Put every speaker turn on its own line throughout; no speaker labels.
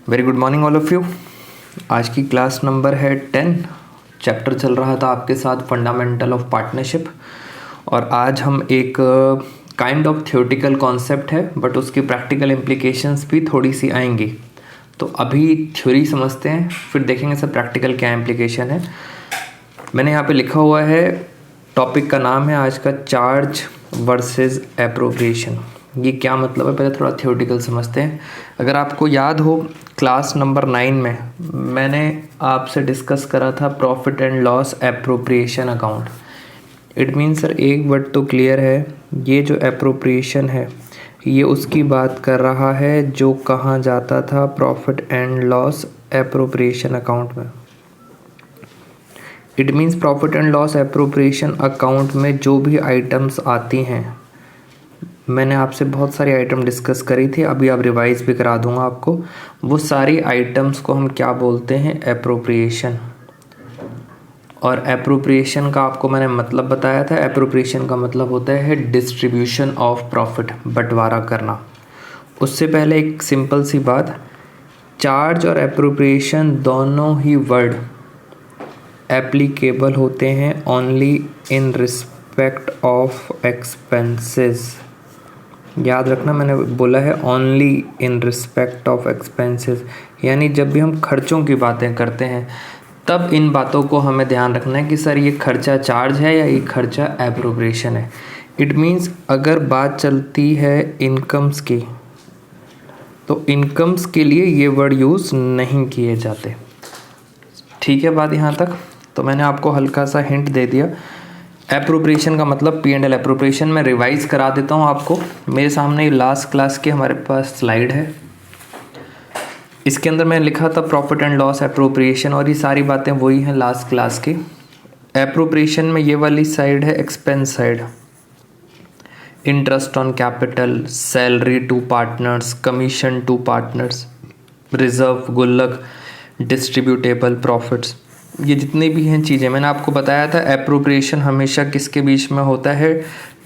Very good morning all of you. आज की class number है 10। चैप्टर चल रहा था आपके साथ फंडामेंटल ऑफ पार्टनरशिप, और आज हम एक काइंड ऑफ थ्योरेटिकल कॉन्सेप्ट है बट उसकी प्रैक्टिकल इम्प्लीकेशंस भी थोड़ी सी आएंगी। तो अभी थ्योरी समझते हैं, फिर देखेंगे सर प्रैक्टिकल क्या इम्प्लीकेशन है। मैंने यहाँ पे लिखा हुआ है, टॉपिक का नाम है आज का चार्ज वर्सेस एप्रोप्रिएशन। ये क्या मतलब है, पहले थोड़ा थ्योरेटिकल समझते हैं। अगर आपको याद हो, क्लास नंबर 9 में मैंने आपसे डिस्कस करा था profit and loss appropriation account. It mean sir एक वर्ड तो क्लियर है, ये जो एप्रोप्रिएशन है ये उसकी बात कर रहा है जो कहाँ जाता था profit and loss appropriation account में। It means profit and loss appropriation account में जो भी आइटम्स आती हैं, मैंने आपसे बहुत सारी आइटम डिस्कस करी थी, अभी आप रिवाइज भी करा दूंगा आपको। वो सारी आइटम्स को हम क्या बोलते हैं, एप्रोप्रिएशन। और एप्रोप्रिएशन का आपको मैंने मतलब बताया था। एप्रोप्रिएशन का मतलब होता है डिस्ट्रीब्यूशन ऑफ प्रॉफिट, बंटवारा करना। उससे पहले एक सिंपल सी बात, चार्ज और एप्रोप्रिएशन दोनों ही वर्ड एप्लीकेबल होते हैं only in respect of expenses. याद रखना, मैंने बोला है only in respect of expenses, यानी जब भी हम खर्चों की बातें करते हैं तब इन बातों को हमें ध्यान रखना है कि सर ये खर्चा चार्ज है या ये खर्चा एप्रोप्रिएशन है। इट मीन्स अगर बात चलती है इनकम्स की, तो इनकम्स के लिए ये वर्ड यूज़ नहीं किए जाते। ठीक है बात यहाँ तक? तो मैंने आपको हल्का सा हिंट दे दिया। एप्रोप्रिएशन का मतलब P&L एप्रोप्रिएशन मैं रिवाइज करा देता हूँ आपको। मेरे सामने लास्ट क्लास के हमारे पास स्लाइड है, इसके अंदर मैं लिखा था प्रॉफिट एंड लॉस एप्रोप्रिएशन, और ये सारी बातें वही हैं लास्ट क्लास की। एप्रोप्रिएशन में ये वाली साइड है expense side, interest on capital, salary to partners, commission to partners, reserve, गुल्लक, डिस्ट्रीब्यूटेबल प्रॉफिट्स, ये जितनी भी हैं चीज़ें मैंने आपको बताया था। एप्रोप्रिएशन हमेशा किसके बीच में होता है,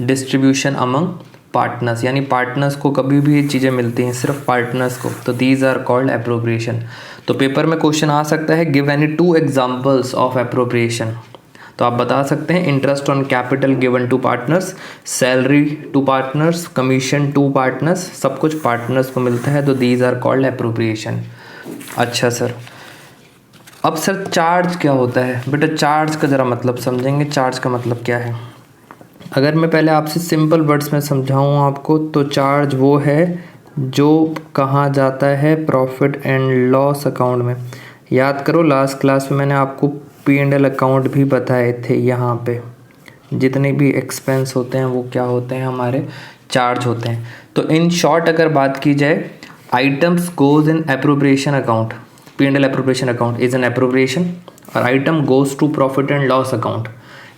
डिस्ट्रीब्यूशन अमंग पार्टनर्स, यानी पार्टनर्स को कभी भी ये चीज़ें मिलती हैं सिर्फ पार्टनर्स को, तो दीज आर कॉल्ड एप्रोप्रिएशन। तो पेपर में क्वेश्चन आ सकता है, give any 2 examples of appropriation. तो आप बता सकते हैं interest on capital given to partners, salary to partners, commission to partners, सब कुछ पार्टनर्स को मिलता है, तो दीज आर कॉल्ड एप्रोप्रिएशन। अच्छा सर, अब सर चार्ज क्या होता है? बेटा चार्ज का ज़रा मतलब समझेंगे, चार्ज का मतलब क्या है। अगर मैं पहले आपसे सिंपल वर्ड्स में समझाऊँ आपको, तो चार्ज वो है जो कहाँ जाता है प्रॉफिट एंड लॉस अकाउंट में। याद करो लास्ट क्लास में मैंने आपको P&L अकाउंट भी बताए थे। यहाँ पे जितने भी एक्सपेंस होते हैं वो क्या होते हैं, हमारे चार्ज होते हैं। तो इन शॉर्ट अगर बात की जाए, items goes in appropriation account, P&L appropriation account is an appropriation, और item goes to profit and loss account,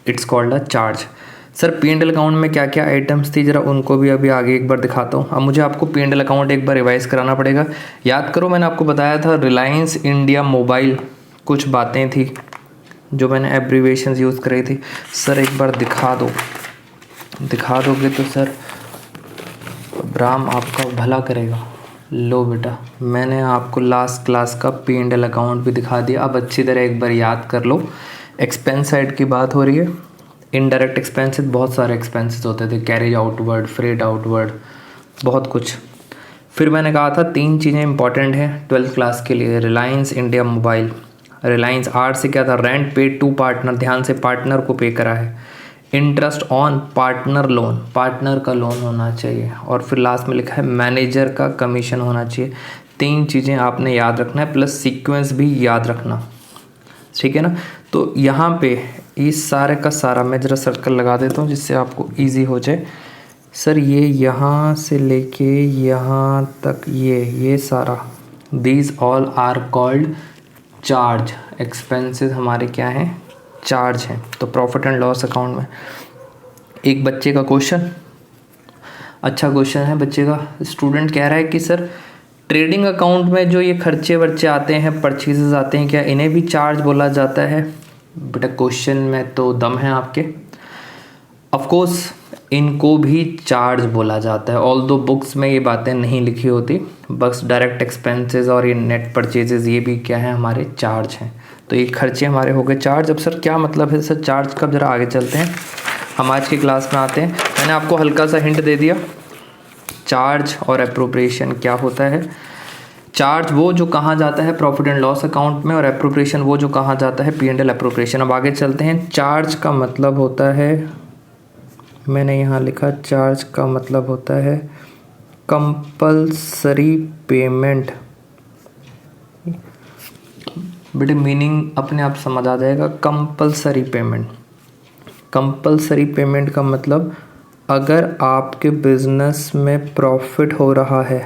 it's called a charge. Sir P&L account में क्या क्या आइटम्स थी, ज़रा उनको भी अभी आगे एक बार दिखाता हूँ। अब मुझे आपको P&L अकाउंट एक बार रिवाइज कराना पड़ेगा। याद करो मैंने आपको बताया था रिलायंस इंडिया मोबाइल, कुछ बातें थी जो मैंने एब्रीवेशंस यूज़ करी थी। सर एक बार दिखा दो, दिखा दोगे तो सर राम आपका भला करेगा। लो बेटा, मैंने आपको लास्ट क्लास का P&L अकाउंट भी दिखा दिया। अब अच्छी तरह एक बार याद कर लो। एक्सपेंस साइड की बात हो रही है, इनडायरेक्ट एक्सपेंसेस, बहुत सारे एक्सपेंसेस होते थे, कैरेज आउटवर्ड, फ्रेट आउटवर्ड, बहुत कुछ। फिर मैंने कहा था 3 चीज़ें इंपॉर्टेंट हैं 12th क्लास के लिए। Reliance India mobile, Reliance R से क्या था, रेंट पेड टू पार्टनर, ध्यान से पार्टनर को पे करा है। Interest on partner loan, partner का लोन होना चाहिए। और फिर लास्ट में लिखा है मैनेजर का कमीशन होना चाहिए। 3 चीज़ें आपने याद रखना है, प्लस सीक्वेंस भी याद रखना, ठीक है ना। तो यहाँ पे इस सारे का सारा मैं ज़रा सर्कल लगा देता हूँ जिससे आपको इजी हो जाए। सर ये यहाँ से लेके यहाँ तक ये सारा, these all are called charge. Expenses हमारे क्या हैं, चार्ज हैं। तो प्रॉफिट एंड लॉस अकाउंट में एक बच्चे का क्वेश्चन, अच्छा क्वेश्चन है बच्चे का। स्टूडेंट कह रहा है कि सर ट्रेडिंग अकाउंट में जो ये खर्चे वर्चे आते हैं, परचेजेस आते हैं, क्या इन्हें भी चार्ज बोला जाता है? बेटा क्वेश्चन में तो दम है आपके। ऑफ कोर्स इनको भी चार्ज बोला जाता है, ऑल्दो बुक्स में ये बातें नहीं लिखी होती, बस डायरेक्ट एक्सपेंसेस और ये नेट परचेजेस ये भी क्या है, हमारे चार्ज हैं। तो ये खर्चे हमारे हो गए चार्ज। अब सर क्या मतलब है सर चार्ज का, ज़रा आगे चलते हैं, हम आज की क्लास में आते हैं। मैंने आपको हल्का सा हिंट दे दिया, चार्ज और एप्रोप्रिएशन क्या होता है। चार्ज वो जो कहाँ जाता है प्रॉफिट एंड लॉस अकाउंट में, और एप्रोप्रिएशन वो जो कहाँ जाता है P&L एप्रोप्रिएशन। अब आगे चलते हैं। चार्ज का मतलब होता है, मैंने यहाँ लिखा, चार्ज का मतलब होता है कंपल्सरी पेमेंट। बेटे मीनिंग अपने आप समझ आ जाएगा। कंपल्सरी पेमेंट, कंपल्सरी पेमेंट का मतलब अगर आपके बिजनेस में प्रॉफिट हो रहा है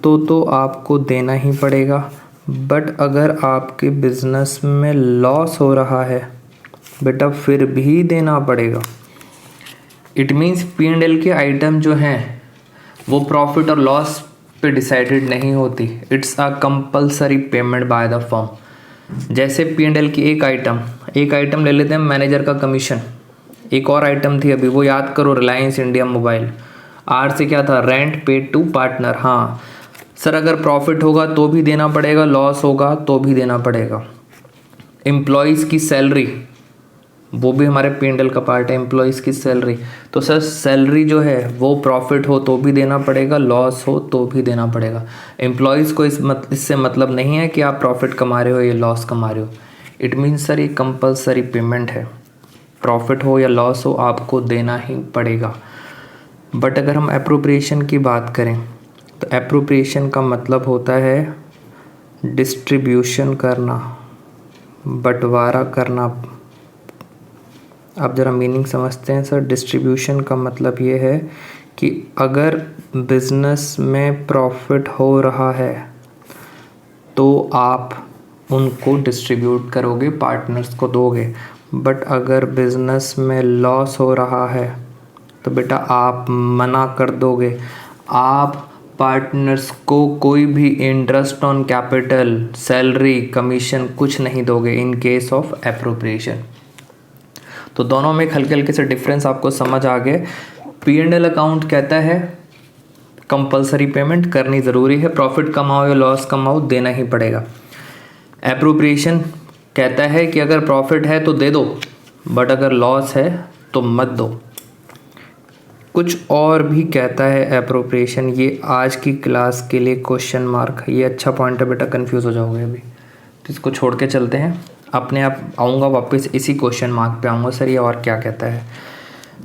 तो आपको देना ही पड़ेगा, बट अगर आपके बिजनेस में लॉस हो रहा है बेटा फिर भी देना पड़ेगा। इट मीन्स P&L के आइटम जो हैं वो प्रॉफिट और लॉस पे डिसाइडेड नहीं होती, it's a compulsory payment by the firm. जैसे P&L की एक आइटम ले लेते हैं मैनेजर का कमीशन, एक और आइटम थी अभी वो याद करो, रिलायंस इंडिया मोबाइल। आर से क्या था, रेंट पेड टू पार्टनर। हाँ सर अगर प्रॉफिट होगा तो भी देना पड़ेगा, लॉस होगा तो भी देना पड़ेगा। एम्प्लॉयज़ की सैलरी वो भी हमारे P&L का पार्ट है, एम्प्लॉयज़ की सैलरी। तो सर सैलरी जो है वो प्रॉफिट हो तो भी देना पड़ेगा, लॉस हो तो भी देना पड़ेगा। एम्प्लॉयज़ को इससे मतलब नहीं है कि आप प्रॉफिट कमा रहे हो या लॉस कमा रहे हो। इट मीन्स सर ये कंपल्सरी पेमेंट है, प्रॉफिट हो या लॉस हो आपको देना ही पड़ेगा। बट अगर हम एप्रोप्रिएशन की बात करें तो एप्रोप्रिएशन का मतलब होता है डिस्ट्रीब्यूशन करना, बंटवारा करना। आप ज़रा मीनिंग समझते हैं सर। डिस्ट्रीब्यूशन का मतलब ये है कि अगर बिज़नेस में प्रॉफिट हो रहा है तो आप उनको डिस्ट्रीब्यूट करोगे, पार्टनर्स को दोगे। बट अगर बिज़नेस में लॉस हो रहा है तो बेटा आप मना कर दोगे, आप पार्टनर्स को कोई भी interest on capital, salary, commission कुछ नहीं दोगे इन केस ऑफ एप्रोप्रिएशन। तो दोनों में हल्के हल्के से डिफरेंस आपको समझ आ गए। P&L अकाउंट कहता है कंपल्सरी पेमेंट करनी ज़रूरी है, प्रॉफिट कमाओ या लॉस कमाओ देना ही पड़ेगा। एप्रोप्रिएशन कहता है कि अगर प्रॉफिट है तो दे दो, बट अगर लॉस है तो मत दो। कुछ और भी कहता है एप्रोप्रिएशन, ये आज की क्लास के लिए क्वेश्चन मार्क, ये अच्छा पॉइंट है बेटा, कंफ्यूज हो जाओगे अभी, तो इसको छोड़ के चलते हैं। अपने आप आऊँगा वापस इसी क्वेश्चन मार्क पे आऊँगा, सर ये और क्या कहता है।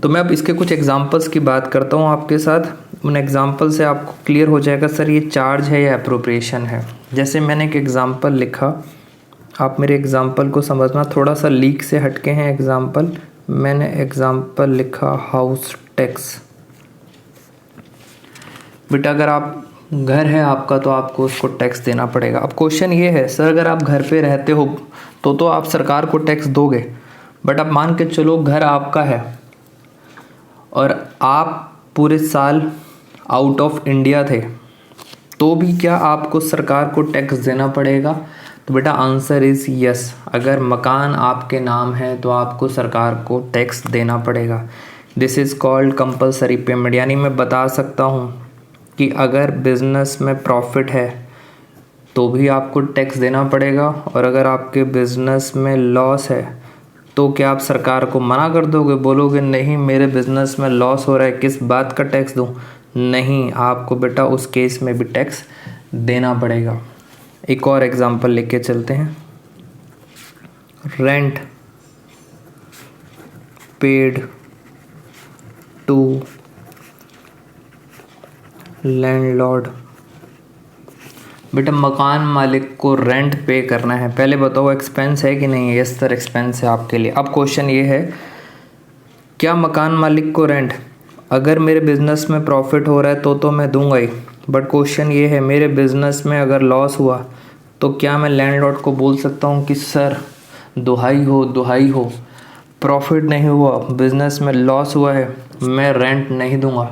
तो मैं अब इसके कुछ एग्जांपल्स की बात करता हूँ आपके साथ, उन एग्जांपल से आपको क्लियर हो जाएगा सर ये चार्ज है या एप्रोप्रिएशन है। जैसे मैंने एक एग्जांपल लिखा, आप मेरे एग्जांपल को समझना, थोड़ा सा लीक से हटके हैं एग्जांपल। मैंने एग्जांपल लिखा हाउस टैक्स। बेटा अगर आप घर है आपका तो आपको उसको टैक्स देना पड़ेगा। अब क्वेश्चन ये है सर अगर आप घर पे रहते हो तो आप सरकार को टैक्स दोगे, बट अब मान के चलो घर आपका है और आप पूरे साल आउट ऑफ इंडिया थे, तो भी क्या आपको सरकार को टैक्स देना पड़ेगा? तो बेटा आंसर इज़ यस। अगर मकान आपके नाम है तो आपको सरकार को टैक्स देना पड़ेगा। This is called compulsory payment. यानी मैं बता सकता हूँ कि अगर बिज़नेस में प्रॉफिट है तो भी आपको टैक्स देना पड़ेगा, और अगर आपके बिज़नेस में लॉस है तो क्या आप सरकार को मना कर दोगे, बोलोगे नहीं मेरे बिज़नेस में लॉस हो रहा है किस बात का टैक्स दूँ? नहीं, आपको बेटा उस केस में भी टैक्स देना पड़ेगा। एक और एग्जांपल लेके चलते हैं। Rent paid to landlord. बेटा मकान मालिक को रेंट पे करना है, पहले बताओ एक्सपेंस है कि नहीं है? यस सर एक्सपेंस है आपके लिए। अब क्वेश्चन ये है, क्या मकान मालिक को रेंट, अगर मेरे बिज़नेस में प्रॉफिट हो रहा है तो मैं दूंगा ही, बट क्वेश्चन ये है मेरे बिज़नेस में अगर लॉस हुआ तो क्या मैं लैंडलॉर्ड को बोल सकता हूँ कि सर दुहाई हो, प्रॉफिट नहीं हुआ, बिज़नेस में लॉस हुआ है, मैं रेंट नहीं दूंगा?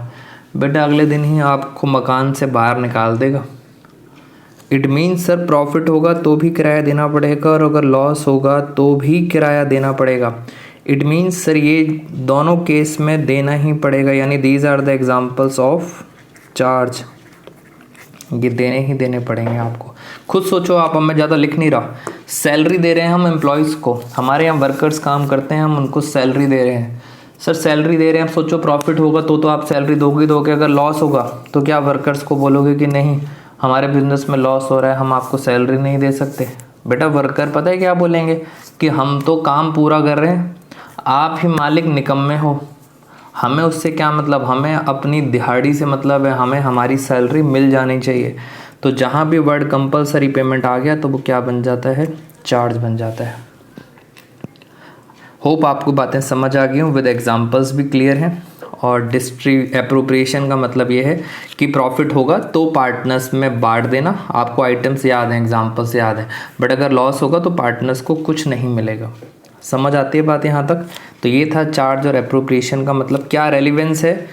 बेटा अगले दिन ही आपको मकान से बाहर निकाल देगा। इट मीन्स सर प्रॉफिट होगा तो भी किराया देना पड़ेगा, और अगर लॉस होगा तो भी किराया देना पड़ेगा। इट मीन्स सर ये दोनों केस में देना ही पड़ेगा, यानी these are the examples of charge, ये देने ही देने पड़ेंगे आपको। खुद सोचो आप, अब मैं ज़्यादा लिख नहीं रहा। सैलरी दे रहे हैं हम एम्प्लॉयज़ को, हमारे यहाँ वर्कर्स काम करते हैं, हम उनको सैलरी दे रहे हैं। सर सैलरी दे रहे हैं, आप सोचो प्रॉफिट होगा तो आप सैलरी दोगे, अगर लॉस होगा तो क्या वर्कर्स को बोलोगे कि नहीं हमारे बिजनेस में लॉस हो रहा है, हम आपको सैलरी नहीं दे सकते? बेटा वर्कर पता है क्या बोलेंगे कि हम तो काम पूरा कर रहे हैं, आप ही मालिक निकम्मे हो, हमें उससे क्या मतलब, हमें अपनी दिहाड़ी से मतलब है, हमें हमारी सैलरी मिल जानी चाहिए। तो जहाँ भी वर्ड कंपलसरी पेमेंट आ गया तो वो क्या बन जाता है, चार्ज बन जाता है। होप आपको बातें समझ आ गई हूँ, विद एग्जांपल्स भी क्लियर हैं। और एप्रोप्रिएशन का मतलब ये है कि प्रॉफिट होगा तो पार्टनर्स में बांट देना, आपको आइटम्स याद हैं, एग्जांपल्स याद हैं, बट अगर लॉस होगा तो पार्टनर्स को कुछ नहीं मिलेगा। समझ आती है बात यहाँ तक? तो ये था चार्ज और एप्रोप्रिएशन का मतलब, क्या रेलिवेंस है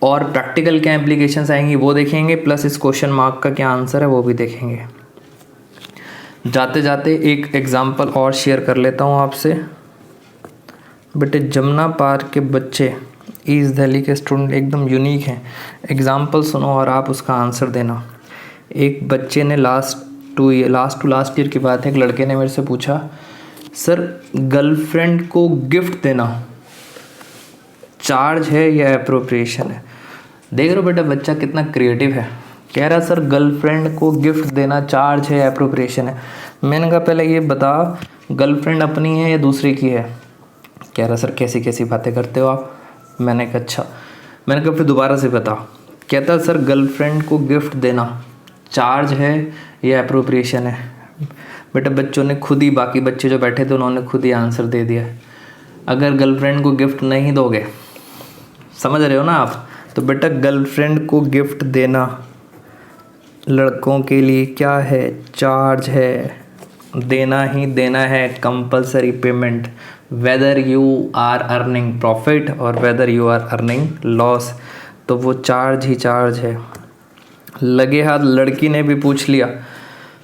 और प्रैक्टिकल क्या इम्प्लीकेशंस आएंगी वो देखेंगे, प्लस इस क्वेश्चन मार्क का क्या आंसर है वो भी देखेंगे। जाते जाते एक एग्जांपल और शेयर कर लेता हूँ आपसे। बेटे जमुना पार्क के बच्चे ईस्ट दिल्ली के स्टूडेंट एकदम यूनिक हैं। एग्जांपल सुनो और आप उसका आंसर देना। एक बच्चे ने लास्ट टू लास्ट ईयर की बात है, एक लड़के ने मेरे से पूछा सर गर्लफ्रेंड को गिफ्ट देना चार्ज है या एप्रोप्रिएशन है? देख रहे हो बेटा बच्चा कितना क्रिएटिव है, कह रहा सर गर्लफ्रेंड को गिफ्ट देना चार्ज है या एप्रोप्रिएशन है। मैंने कहा पहले ये बता गर्लफ्रेंड अपनी है या दूसरी की है? कह रहा सर कैसी कैसी बातें करते हो आप। मैंने कहा अच्छा, मैंने कहा फिर दोबारा से बता। कहता सर गर्लफ्रेंड को गिफ्ट देना चार्ज है या एप्रोप्रिएशन है? बेटा बच्चों ने खुद ही, बाकी बच्चे जो बैठे थे उन्होंने खुद ही आंसर दे दिया। अगर गर्लफ्रेंड को गिफ्ट नहीं दोगे, समझ रहे हो ना आप, तो बेटा गर्लफ्रेंड को गिफ्ट देना लड़कों के लिए क्या है, चार्ज है, देना ही देना है, compulsory payment, whether you are earning profit और whether you are earning loss, तो वो चार्ज ही चार्ज है। लगे हाथ लड़की ने भी पूछ लिया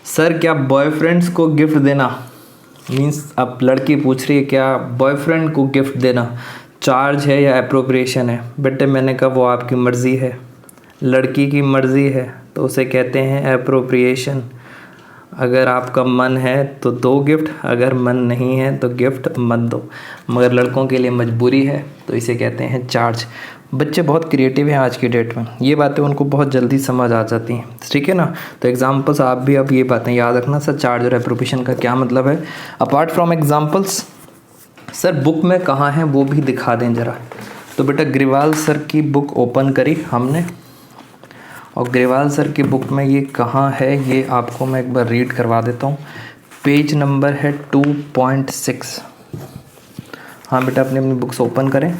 सर क्या बॉयफ्रेंड्स को गिफ्ट देना, मीन्स अब लड़की पूछ रही है क्या बॉयफ्रेंड को गिफ्ट देना चार्ज है या एप्रोप्रिएशन है? बेटे मैंने कहा वो आपकी मर्ज़ी है, लड़की की मर्ज़ी है तो उसे कहते हैं एप्रोप्रिएशन। अगर आपका मन है तो दो गिफ्ट, अगर मन नहीं है तो गिफ्ट मत दो, मगर लड़कों के लिए मजबूरी है तो इसे कहते हैं चार्ज। बच्चे बहुत क्रिएटिव हैं आज की डेट में, ये बातें उनको बहुत जल्दी समझ आ जाती हैं, ठीक है ना। तो एग्जांपल्स आप भी अब ये बातें याद रखना सर, चार्ज और एप्रोप्रिएशन का क्या मतलब है। Apart from examples sir book में कहाँ हैं वो भी दिखा दें ज़रा। तो बेटा ग्रेवाल सर की बुक ओपन करी हमने, और ग्रेवाल सर की बुक में ये कहाँ है ये आपको मैं एक बार रीड करवा देता हूँ। पेज नंबर है 2.6। हाँ बेटा अपनी अपनी बुक्स ओपन करें,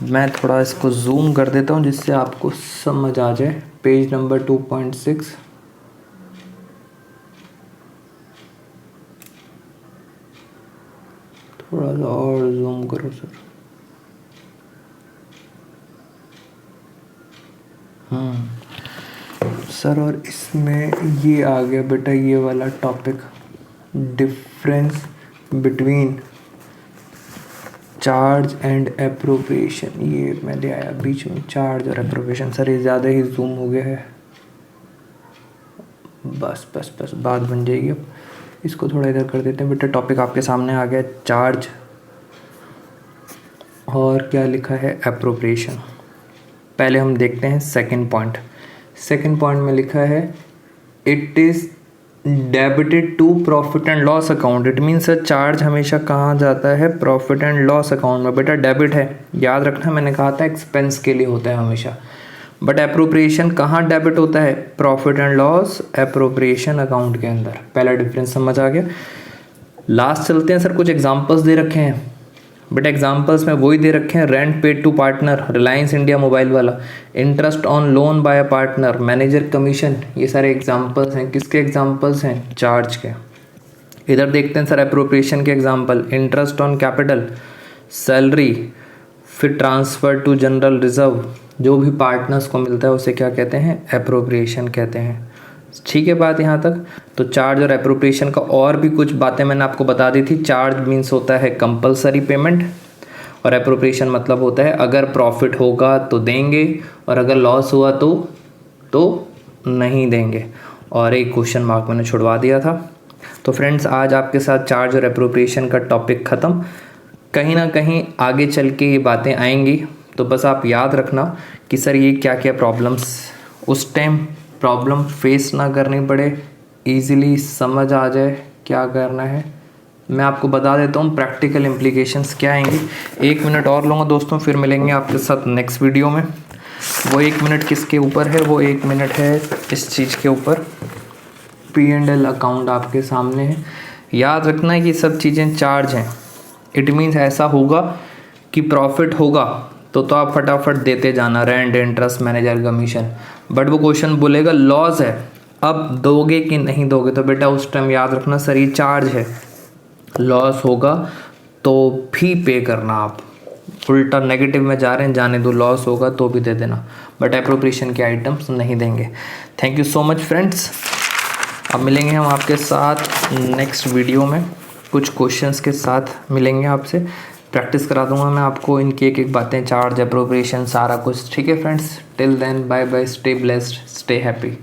मैं थोड़ा इसको जूम कर देता हूँ जिससे आपको समझ आ जाए। पेज नंबर 2.6, थोड़ा सा और जूम करो सर। सर और इसमें ये आ गया बेटा ये वाला topic, difference between charge and appropriation, ये मैं ले आया बीच में, चार्ज और एप्रोप्रिएशन। सर ये ज़्यादा ही जूम हो गया है, बस बस बस बात बन जाएगी। अब इसको थोड़ा इधर कर देते हैं बेटा। टॉपिक आपके सामने आ गया, चार्ज और क्या लिखा है एप्रोप्रिएशन। पहले हम देखते हैं सेकंड पॉइंट। सेकंड पॉइंट में लिखा है it is debited to profit and loss account. It means charge हमेशा कहाँ जाता है, प्रॉफिट एंड लॉस अकाउंट में। बेटा डेबिट है, याद रखना, मैंने कहा था एक्सपेंस के लिए होता है हमेशा। बट एप्रोप्रिएशन कहाँ डेबिट होता है, profit and loss appropriation account के अंदर। पहला डिफरेंस समझ आ गया। लास्ट चलते हैं सर, कुछ एग्जाम्पल्स दे रखे हैं बट एग्जाम्पल्स में वही दे रखे हैं। Rent paid to partner, Reliance India mobile वाला, interest on loan by a partner, manager commission, ये सारे एग्जाम्पल्स हैं। किसके एग्जाम्पल्स हैं, चार्ज के। इधर देखते हैं सर एप्रोप्रिएशन के example, interest on capital, salary, फिर ट्रांसफ़र टू जनरल रिजर्व, जो भी पार्टनर्स को मिलता है उसे क्या कहते हैं, एप्रोप्रिएशन कहते हैं। ठीक है बात यहाँ तक। तो चार्ज और एप्रोप्रिएशन का और भी कुछ बातें मैंने आपको बता दी थी। चार्ज मीन्स होता है कंपलसरी पेमेंट, और एप्रोप्रिएशन मतलब होता है अगर प्रॉफिट होगा तो देंगे और अगर लॉस हुआ तो नहीं देंगे। और एक क्वेश्चन मार्क मैंने छुड़वा दिया था। तो फ्रेंड्स आज आपके साथ चार्ज और एप्रोप्रिएशन का टॉपिक ख़त्म। कहीं ना कहीं आगे चल के ये बातें आएंगी, तो बस आप याद रखना कि सर ये क्या क्या प्रॉब्लम्स, उस टाइम प्रॉब्लम फेस ना करनी पड़े, ईज़िली समझ आ जाए क्या करना है। मैं आपको बता देता हूँ प्रैक्टिकल इम्प्लीकेशंस क्या आएंगी। 1 मिनट और लूँगा दोस्तों, फिर मिलेंगे आपके साथ नेक्स्ट वीडियो में। वो 1 मिनट किसके ऊपर है? वो 1 मिनट है इस चीज़ के ऊपर, P&L अकाउंट आपके सामने है। याद रखना है कि सब चीज़ें चार्ज हैं। इट मीन्स ऐसा होगा कि प्रॉफिट होगा तो आप फटाफट देते जाना, rent, interest, manager commission. But वो क्वेश्चन बोलेगा लॉस है, अब दोगे कि नहीं दोगे, तो बेटा उस टाइम याद रखना सर ये चार्ज है, लॉस होगा तो भी पे करना। आप उल्टा नेगेटिव में जा रहे हैं, जाने दो, लॉस होगा तो भी दे देना, बट एप्रोप्रिएशन के आइटम्स नहीं देंगे। Thank you so much friends. अब मिलेंगे हम आपके साथ नेक्स्ट वीडियो में, कुछ क्वेश्चंस के साथ मिलेंगे आपसे। प्रैक्टिस करा दूंगा मैं आपको इनकी एक बातें, चार्ज, एप्रोप्रिएशन, सारा कुछ। ठीक है friends, till then bye bye, stay blessed, stay happy.